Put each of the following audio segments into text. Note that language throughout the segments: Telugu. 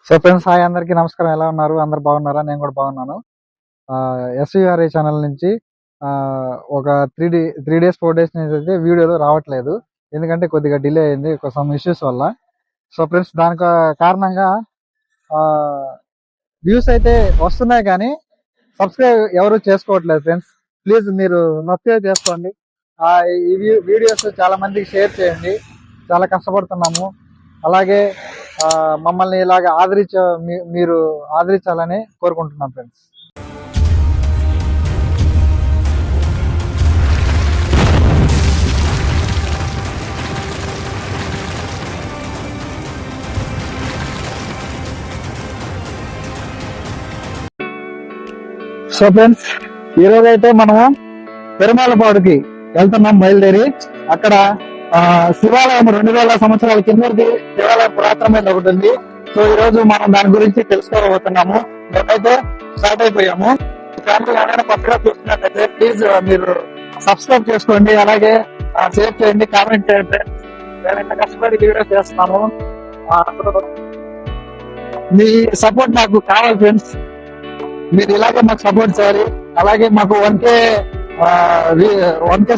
సో ఫ్రెండ్స్, హాయ్ అందరికీ నమస్కారం. ఎలా ఉన్నారు? అందరు బాగున్నారా? నేను కూడా బాగున్నాను. ఎస్విఆర్ఐ ఛానల్ నుంచి ఒక 3 డేస్ 4 డేస్ నుంచి అయితే వీడియోలు రావట్లేదు. ఎందుకంటే కొద్దిగా డిలే అయింది సమ్ ఇష్యూస్ వల్ల. సో ఫ్రెండ్స్, దానికి కారణంగా వ్యూస్ అయితే వస్తున్నాయి కానీ సబ్స్క్రైబ్ ఎవరు చేసుకోవట్లేదు. ఫ్రెండ్స్, ప్లీజ్ మీరు సబ్స్క్రైబ్ చేసుకోండి. ఈ వీడియోస్ చాలా మందికి షేర్ చేయండి. చాలా కష్టపడుతున్నాము. అలాగే మమ్మల్ని ఇలాగ మీరు ఆదరించాలని కోరుకుంటున్నాం ఫ్రెండ్స్. సో ఫ్రెండ్స్, ఈరోజు అయితే మనము పెరుమాళపాడుకి వెళ్తున్నాం బయలుదేరి. అక్కడ శివాలయం 2000 సంవత్సరాల కిందది శివాలయం పురాతనమైన ఒకటి ఉంది. సో ఈ రోజు మనం దాని గురించి తెలుసుకోబోతున్నాము. మేమైతే స్టార్ట్ అయిపోయాము. ఫ్యామిలీ ఏమైనా కొత్తగా చూస్తున్నట్లయితే ప్లీజ్ మీరు సబ్స్క్రైబ్ చేసుకోండి, అలాగే షేర్ చేయండి, కామెంట్ చేయండి. మేము ఇంత కష్టపడి వీడియో చేస్తున్నాము. మీ సపోర్ట్ నాకు కావాలి ఫ్రెండ్స్. మీరు ఇలాగే మాకు సపోర్ట్ చేయాలి. అలాగే మాకు 1K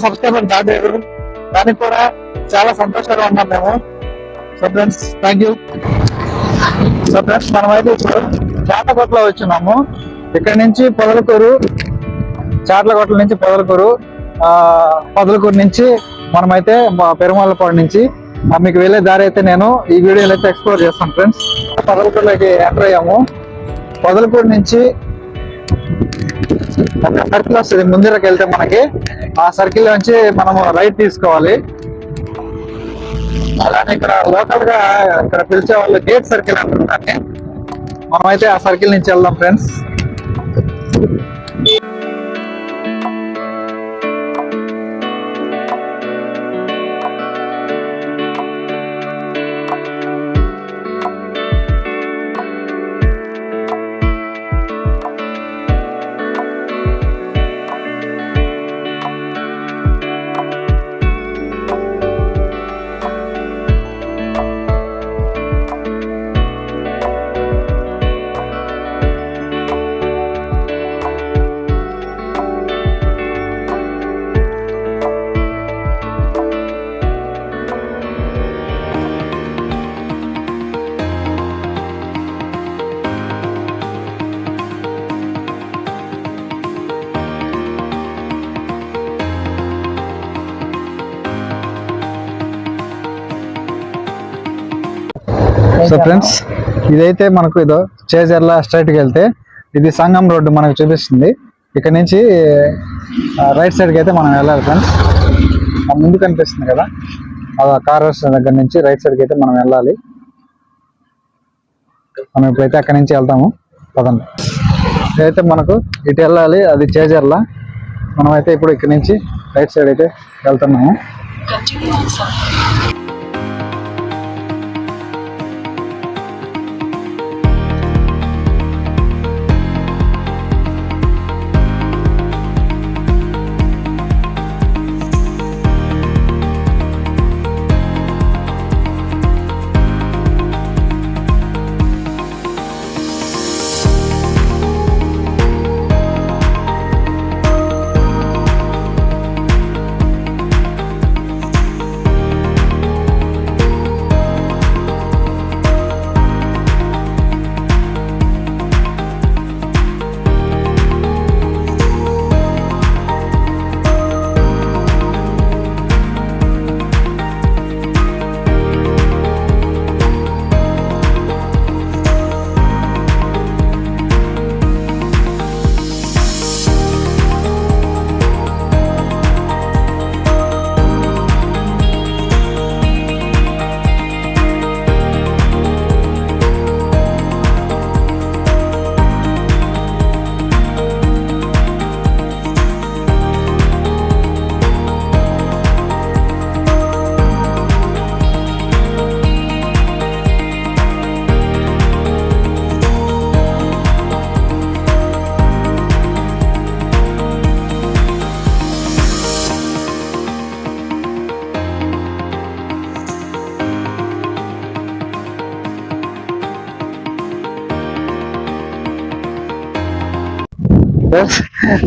సబ్స్క్రైబర్ దాటారు. దానికి కూడా చాలా సంతోషంగా ఉన్నాం మేము. So friends, thank you. So friends, మనమైతే ఇప్పుడు చాట్లకోటలో వచ్చినాము. ఇక్కడ నుంచి చాట్లకోటల నుంచి పొదలకూరు నుంచి మనమైతే పెరుమాళపాడు నుంచి మీకు వెళ్ళే దారి అయితే నేను ఈ వీడియోలో అయితే ఎక్స్ప్లోర్ చేస్తాను ఫ్రెండ్స్. పొదలకూరులోకి ఎంటర్ అయ్యాము. పొదలకూరు నుంచి సర్కిల్ వస్తుంది. ముందరకు వెళ్తే మనకి ఆ సర్కిల్ నుంచి మనము రైట్ తీసుకోవాలి. అలానే ఇక్కడ లోకల్ గా ఇక్కడ పిలిచే వాళ్ళు గేట్ సర్కిల్ అంటున్నారని మనమైతే ఆ సర్కిల్ నుంచి వెళ్దాం ఫ్రెండ్స్. సో ఫ్రెండ్స్, ఇదైతే మనకు చేజర్ల స్ట్రైట్కి వెళ్తే ఇది సంగం రోడ్డు మనకు చూపిస్తుంది. ఇక్కడ నుంచి రైట్ సైడ్కి అయితే మనం వెళ్ళాలి ఫ్రెండ్స్. ముందు కనిపిస్తుంది కదా, ఆ కార్ దగ్గర నుంచి రైట్ సైడ్కి అయితే మనం వెళ్ళాలి. మనం ఇప్పుడైతే అక్కడి నుంచి వెళ్తాము. పదండి. ఇదైతే మనకు ఇటు వెళ్ళాలి, అది చేజర్ల. మనమైతే ఇప్పుడు ఇక్కడ నుంచి రైట్ సైడ్ అయితే వెళ్తున్నాము.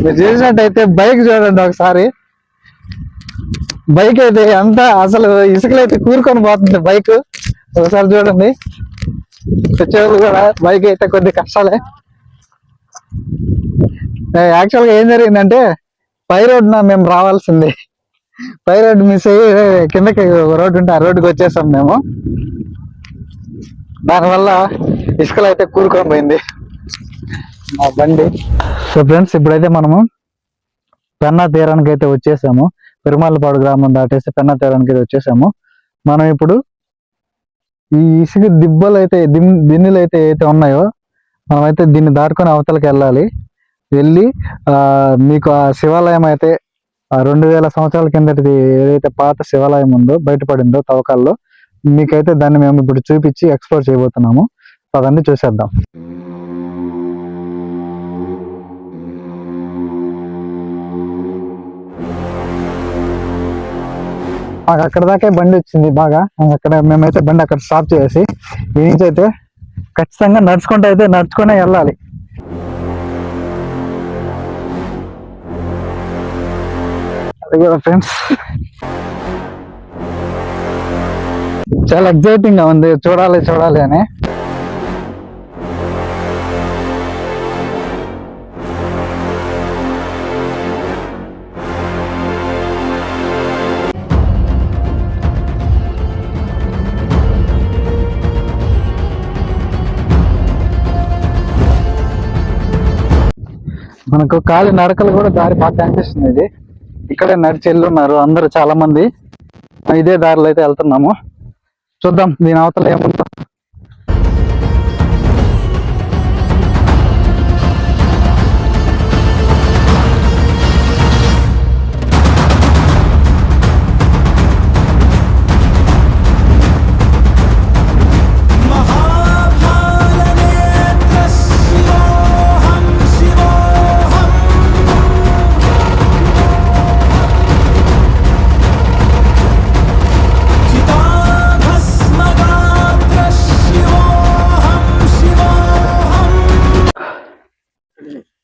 మీరు చూసినట్టయితే బైక్ చూడండి ఒకసారి. బైక్ అయితే ఎంత అసలు ఇసుకలో అయితే కూరుకొని పోతుంది బైక్. ఒకసారి చూడండి, వచ్చేవాళ్ళు కూడా బైక్ అయితే కొద్ది కష్టాలే. యాక్చువల్ గా ఏం జరిగిందంటే పై రోడ్డున మేము రావాల్సింది, పై రోడ్డు మిస్ అయ్యి కిందకి రోడ్డు ఉంటే ఆ రోడ్డుకి వచ్చేసాం మేము. దానివల్ల ఇసుకలో అయితే కూరుకొని పోయింది మా బండి. సో ఫ్రెండ్స్, ఇప్పుడైతే మనము పెన్నా తీరానికి అయితే వచ్చేసాము. పెరుమాళ్ళపాడు గ్రామం దాటేసి పెన్నా తీరానికి అయితే వచ్చేసాము. మనం ఇప్పుడు ఈ ఇసుక దిబ్బలు అయితే దిన్నెలు అయితే ఉన్నాయో మనమైతే దీన్ని దాటుకొని అవతలకి వెళ్ళాలి. వెళ్ళి మీకు ఆ శివాలయం అయితే 2000 సంవత్సరాల కిందటిది ఏదైతే పాత శివాలయం ఉందో బయటపడిందో తవ్వకాల్లో, మీకైతే దాన్ని మేము ఇప్పుడు చూపించి ఎక్స్ప్లోర్ చేయబోతున్నాము. అవన్నీ చూసేద్దాం. మాకు అక్కడ దాకే బండి వచ్చింది బాగా. అక్కడ మేమైతే బండి అక్కడ స్టాప్ చేసి ఈ నుంచి అయితే ఖచ్చితంగా నడుచుకునే వెళ్ళాలి. అది కూడా ఫ్రెండ్స్ చాలా ఎక్సైటింగ్ గా ఉంది, చూడాలి అని. మనకు కాలి నడకలు కూడా దారి బాగా కనిపిస్తుంది. ఇది ఇక్కడే నడిచి వెళ్ళున్నారు అందరూ, చాలా మంది ఇదే దారిలో అయితే వెళ్తున్నాము. చూద్దాం దీని అవతల ఏముందో.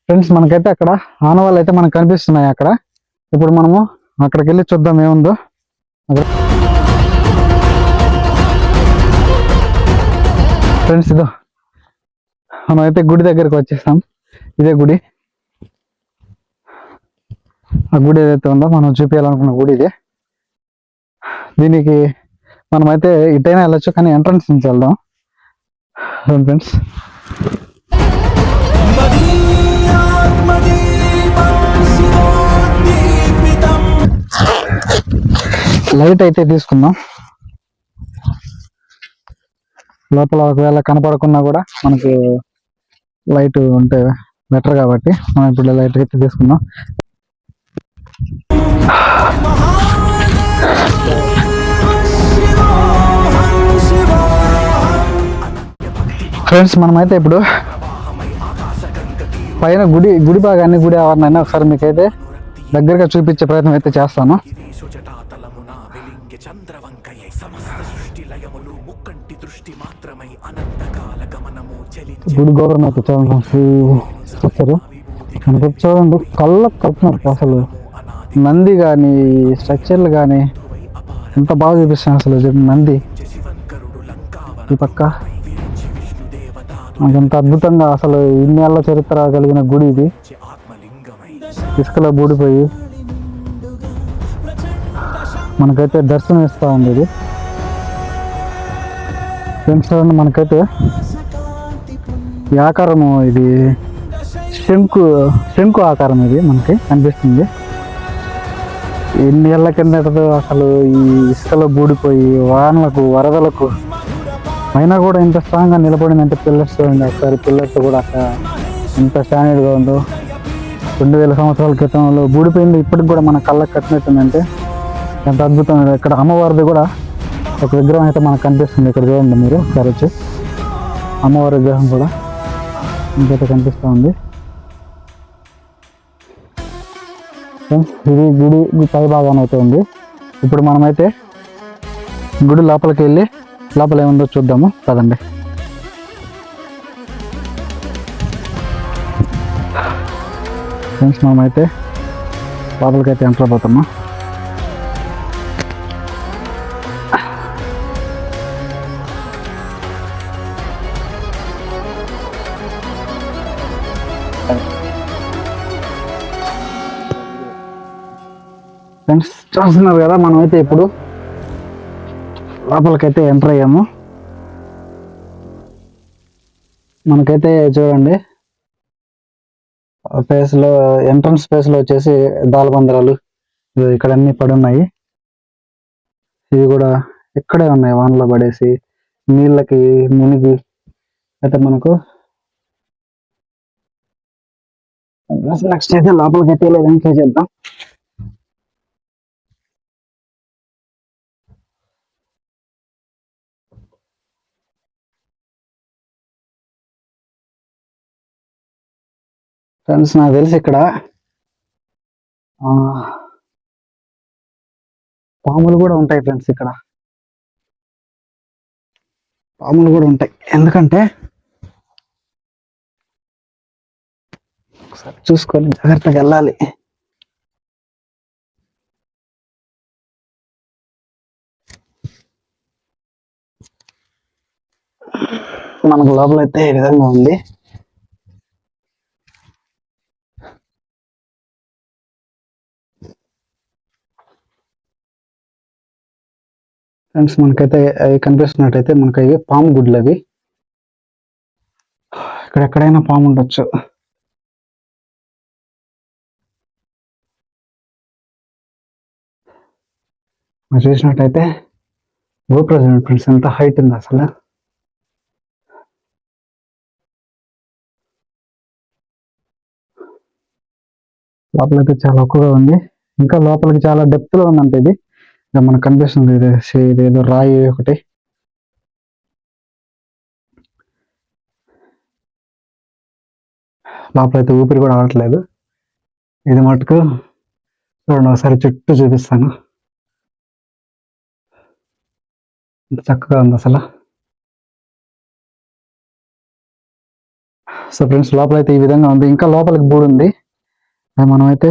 ఫ్రెండ్స్, మనకైతే అక్కడ ఆనవాళ్ళు అయితే మనకు కనిపిస్తున్నాయి. అక్కడ ఇప్పుడు మనము అక్కడికి వెళ్ళి చూద్దాం ఏముందో. ఫ్రెండ్స్, ఇదో మనం అయితే గుడి దగ్గరకు వచ్చేసాం. ఇదే గుడి. ఆ గుడి ఏదైతే ఉందో మనం చూపించాలనుకున్న గుడి ఇదే. దీనికి మనమైతే ఇటైనా వెళ్ళొచ్చు, కానీ ఎంట్రన్స్ నుంచి వెళ్దాం ఫ్రెండ్స్. లైట్ అయితే తీసుకుందాం. లోపల ఒకవేళ కనపడకున్నా కూడా మనకి లైట్ ఉంటే బెటర్ కాబట్టి మనం ఇప్పుడు లైట్ అయితే తీసుకుందాం. ఫ్రెండ్స్, మనమైతే ఇప్పుడు పైన గుడి భాగాన్ని, గుడి ఆవరణాన్ని ఒకసారి మీకైతే దగ్గరగా చూపించే ప్రయత్నం అయితే చేస్తాను. గుడి గోపురం అయితే చూడండి, చూడండి కళ్ళకు కట్టినట్టు అసలు నంది కానీ స్ట్రక్చర్లు కానీ ఎంత బాగా చూపిస్తాను అసలు. నంది ఈ పక్క ఎంత అద్భుతంగా అసలు ఇన్నేళ్ల చరిత్ర కలిగిన గుడి ఇది. ఇసుకలో బూడిపోయి మనకైతే దర్శనం ఇస్తూ ఉంది ఇది. ఫ్రెండ్స్, మనకైతే ఈ ఆకారము ఇది శంకు ఆకారం ఇది మనకి కనిపిస్తుంది. ఎన్ని ఏళ్ల కిందటో అసలు ఈ ఇసుకలో బూడిపోయి వానలకు వరదలకు అయినా కూడా ఇంత స్ట్రాంగ్గా నిలబడిందంటే పిల్లర్స్ చూడండి ఒకసారి. పిల్లర్స్ కూడా అక్కడ ఎంత స్టాండర్డ్గా ఉందో. 2000 సంవత్సరాల క్రితంలో బూడిపోయింది, ఇప్పటికి కూడా మన కళ్ళకు కట్టినట్టుందంటే ఎంత అద్భుతం. ఇక్కడ అమ్మవారిది కూడా ఒక విగ్రహం అయితే మనకు కనిపిస్తుంది. ఇక్కడ చూడండి మీరు ఒకసారి వచ్చి, అమ్మవారి విగ్రహం కూడా ఇంకైతే కనిపిస్తూ ఉంది. ఇది గుడి పై భాగాన్ని అయితే ఉంది. ఇప్పుడు మనమైతే గుడి లోపలికి వెళ్ళి లోపల ఏముందో చూద్దాము పదండి. ఫ్రెండ్స్ మనమైతే లోపలికైతే ఎంటర్ అయిపోతామా. ఫ్రెండ్స్ చూస్తున్నారు కదా, మనమైతే ఇప్పుడు లోపలికైతే ఎంటర్ అయ్యాము. మనకైతే చూడండి ప్లేస్ లో, ఎంట్రన్స్ ప్లేస్ లో వచ్చేసి దాల్బందరాలు ఇక్కడ అన్ని పడి ఉన్నాయి. ఇవి కూడా ఇక్కడే ఉన్నాయి, వానలో పడేసి నీళ్ళకి మునిగి. అయితే మనకు నెక్స్ట్ అయితే లోపలికి అయితే ఎంట్రీ చేద్దాం. ఫ్రెండ్స్ నాకు తెలిసి ఇక్కడ పాములు కూడా ఉంటాయి ఫ్రెండ్స్. ఇక్కడ పాములు కూడా ఉంటాయి, ఎందుకంటే ఒకసారి చూసుకొని జాగ్రత్తగా వెళ్ళాలి. మనకు లోపల అయితే ఈ విధంగా ఉంది. ఫ్రెండ్స్ మనకైతే అవి కనిపిస్తున్నట్టయితే మనకి అవి పాము గుడ్లు. అవి ఇక్కడ ఎక్కడైనా పాము ఉండొచ్చు. మనం చూసినట్టయితే గోపురం ఫ్రెండ్స్ ఎంత హైట్ ఉంది అసలు. లోపలైతే చాలా ఎక్కువగా ఉంది, ఇంకా లోపలికి చాలా డెప్త్ లో ఉందంటే ఇది మనకు కనిపిస్తుంది. ఇది ఏదో రాయి ఒకటి. లోపలైతే ఊపిరి కూడా ఆడట్లేదు. ఇది మటుకు చూడండి, ఒకసారి చుట్టూ చూపిస్తాను. చక్కగా ఉంది అసలు. సో ఫ్రెండ్స్ లోపలైతే ఈ విధంగా ఉంది. ఇంకా లోపలికి బోర్డు ఉంది, మనమైతే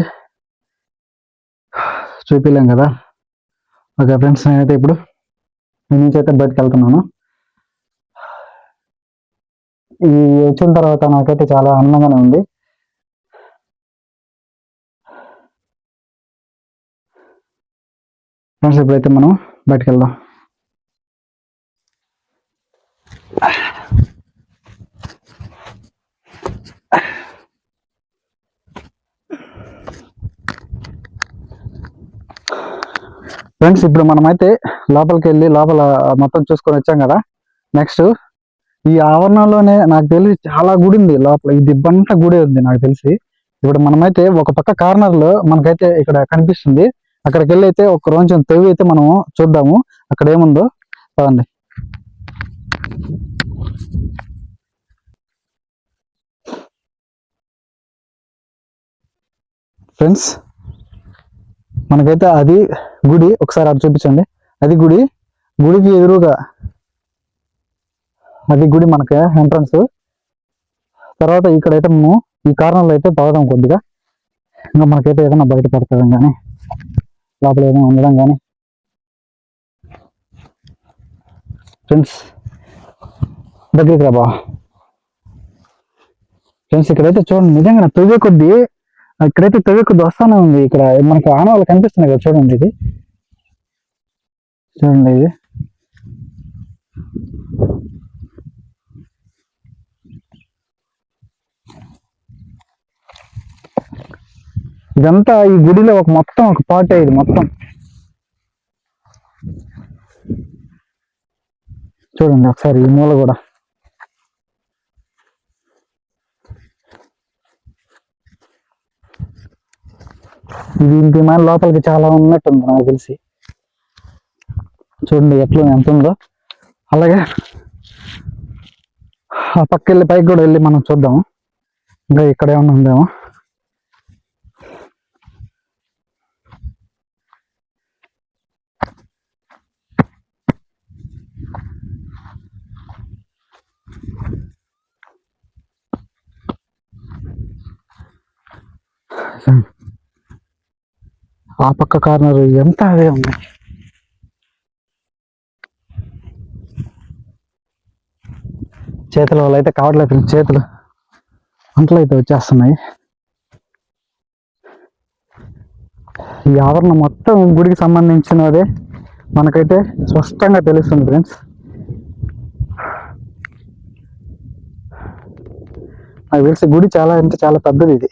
చూపిలేం కదా. ఓకే ఫ్రెండ్స్, నేనైతే ఇప్పుడు ఈ నుంచి అయితే బయటకు వెళ్తున్నాను. ఈ వచ్చిన తర్వాత నాకైతే చాలా ఆనందంగానే ఉంది. ఫ్రెండ్స్ ఇప్పుడైతే మనం బయటకు వెళ్దాం. ఫ్రెండ్స్ ఇప్పుడు మనమైతే లోపలికి వెళ్ళి లోపల మొత్తం చూసుకొని వచ్చాం కదా. నెక్స్ట్ ఈ ఆవరణలోనే నాకు తెలిసి చాలా గుడి ఉంది లోపల. ఈ దిబ్బంతా గుడి ఉంది నాకు తెలిసి. ఇప్పుడు మనమైతే ఒక పక్క కార్నర్ లో మనకైతే ఇక్కడ కనిపిస్తుంది, అక్కడికి వెళ్ళి అయితే ఒక రోజు తవ్వి అయితే మనం చూద్దాము అక్కడ ఏముందో. పదండి ఫ్రెండ్స్, మనకైతే అది గుడి. ఒకసారి అటు చూపించండి, అది గుడి. గుడికి ఎదురుగా అది గుడి మనకి ఎంట్రన్స్. తర్వాత ఇక్కడైతే మేము ఈ కార్నర్లో అయితే తాగుదాం కొద్దిగా. ఇంకా మనకైతే ఏదైనా బయట పడుతుంది కానీ, లోపల ఏదైనా ఉండడం కానీ. ఫ్రెండ్స్ దగ్గరికి రాబా. ఫ్రెండ్స్ ఇక్కడైతే చూడండి, నిజంగా తవ్వే కొద్దీ ఇక్కడైతే తవ్వే కొద్ది వస్తానే ఉంది. ఇక్కడ మనకు ఆనవాళ్ళు కనిపిస్తున్నాయి కదా, చూడండి. ఇది చూడండి, ఇది ఇదంతా ఈ గుడిలో ఒక మొత్తం ఒక పార్ట్. ఇది మొత్తం చూడండి ఒకసారి, ఈ మూల కూడా. ఇది ఇంటి మన లోపలికి చాలా ఉన్నట్టుంది నాకు తెలిసి. చూడండి ఎట్లా ఎంత ఉందో. అలాగే ఆ పక్క వెళ్ళి పైకి కూడా వెళ్ళి మనం చూద్దాము, ఇంకా ఇక్కడ ఏమన్నా ఉందేమో. ఆ పక్క కార్నర్ ఎంత అవే ఉన్నాయి. చేతుల వల్ల అయితే కావట్లేదు ఫ్రెండ్స్, చేతులు అంట్లు అయితే వచ్చేస్తున్నాయి. ఈ ఆవరణ మొత్తం గుడికి సంబంధించినదే మనకైతే స్పష్టంగా తెలుస్తుంది ఫ్రెండ్స్. నాకు తెలిసి గుడి చాలా పెద్దది ఇది.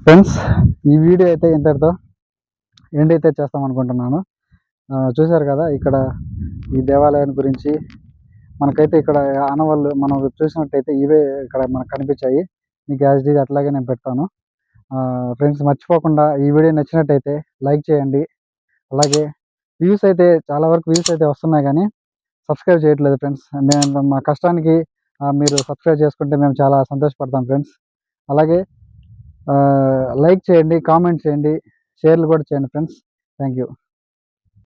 ఫ్రెండ్స్, ఈ వీడియో అయితే ఇంతటితో ఎండ్ అయితే చేస్తాం అనుకుంటున్నాను. చూశారు కదా ఇక్కడ ఈ దేవాలయం గురించి. మనకైతే ఇక్కడ ఆనవాళ్ళు మనం చూసినట్టయితే ఇవే ఇక్కడ మనకు కనిపించాయి. మీకు యాజ్ డీజ్ అట్లాగే నేను పెడతాను. ఫ్రెండ్స్, మర్చిపోకుండా ఈ వీడియో నచ్చినట్టయితే లైక్ చేయండి. అలాగే చాలా వరకు వ్యూస్ అయితే వస్తున్నాయి, కానీ సబ్స్క్రైబ్ చేయట్లేదు ఫ్రెండ్స్. మేము మా కష్టానికి మీరు సబ్స్క్రైబ్ చేసుకుంటే మేము చాలా సంతోషపడతాం ఫ్రెండ్స్. అలాగే లైక్ చేయండి, కామెంట్ చేయండి, షేర్లు కూడా చేయండి ఫ్రెండ్స్. Thank you.